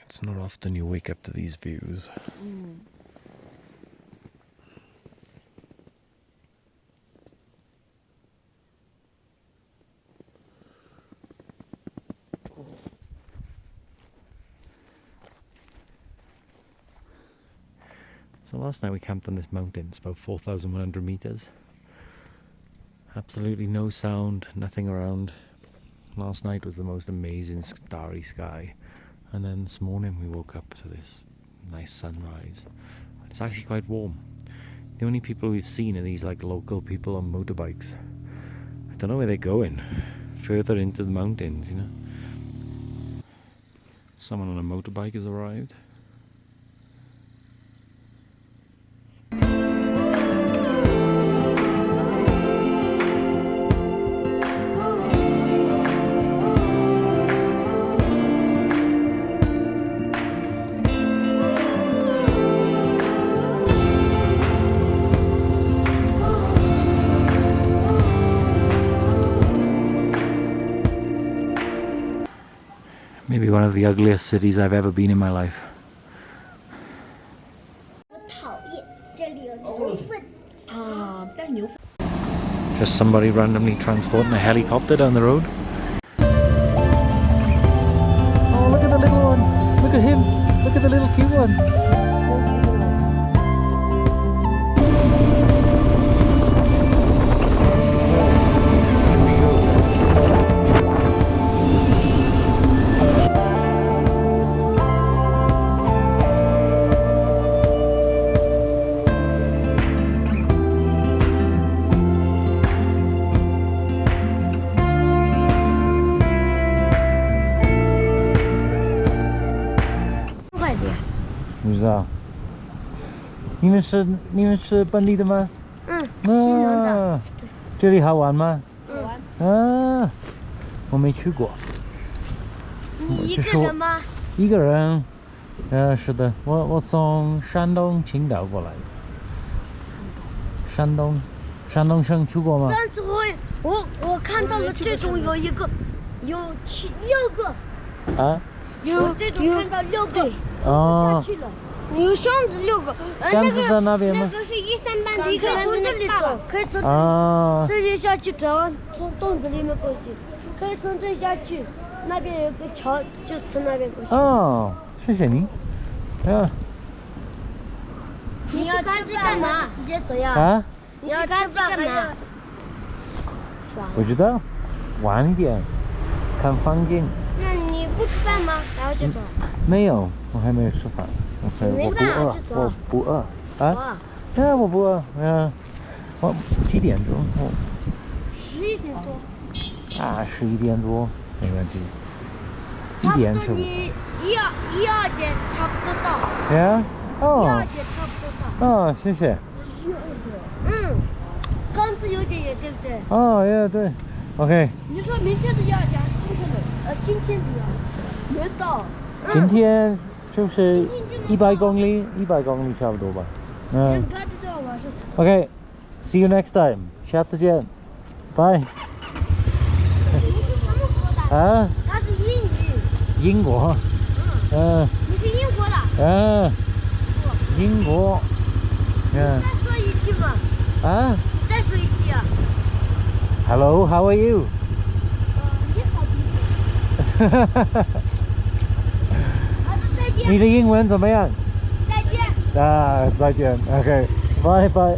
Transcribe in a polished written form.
It's not often you wake up to these views. So last night we camped on this mountain. It's about 4,100 meters. Absolutely no sound, nothing around. Last night was the most amazing starry sky. And then this morning we woke up to this nice sunrise. It's actually quite warm. The only people we've seen are these like local people on motorbikes. I don't know where they're going. Further into the mountains, you know. Someone on a motorbike has arrived. Maybe one of the ugliest cities I've ever been in my life. Just somebody randomly transporting a helicopter down the road. Oh, look at the little one. Look at him. Look at the little cute one.不知道，你们是本地的吗？新人的。这里好玩吗？啊，我没去过。你一个人吗？一个人。是的，我从山东青岛过来的。山东省去过吗？上次我看到了这种有6个。啊？有这种看到6个。哦。下去了。有箱子6个，箱子在那边吗？那个是13班的一个人从这里走，可以从这里下去，转弯从洞子里面过去，可以从这下去，那边有个桥，就从那边过去。哦，谢谢你。你要干这干嘛？直接走呀。啊？你要干这干嘛？不知道，晚一点，看风景。那你不吃饭吗？然后就走？没有，我还没有吃饭。我不饿啊！我不饿。我几点钟？11点多。啊，11点多，没问题。差不多你1、2点差不多到。呀？哦。1、2点差不多到。哦，谢谢。刚自由点也对不对？哦，对。OK。你说明天的1、2点还是今天的？今天的没到。今天。就是100公里差不多吧。OK, see you next time. 下次见，拜。啊？他是英语。英国。你是英国的？英国。再说一句嘛。啊？你再说一句啊。Hello, how are you? 你好。你的英文怎么样？再见。再见。OK，拜拜。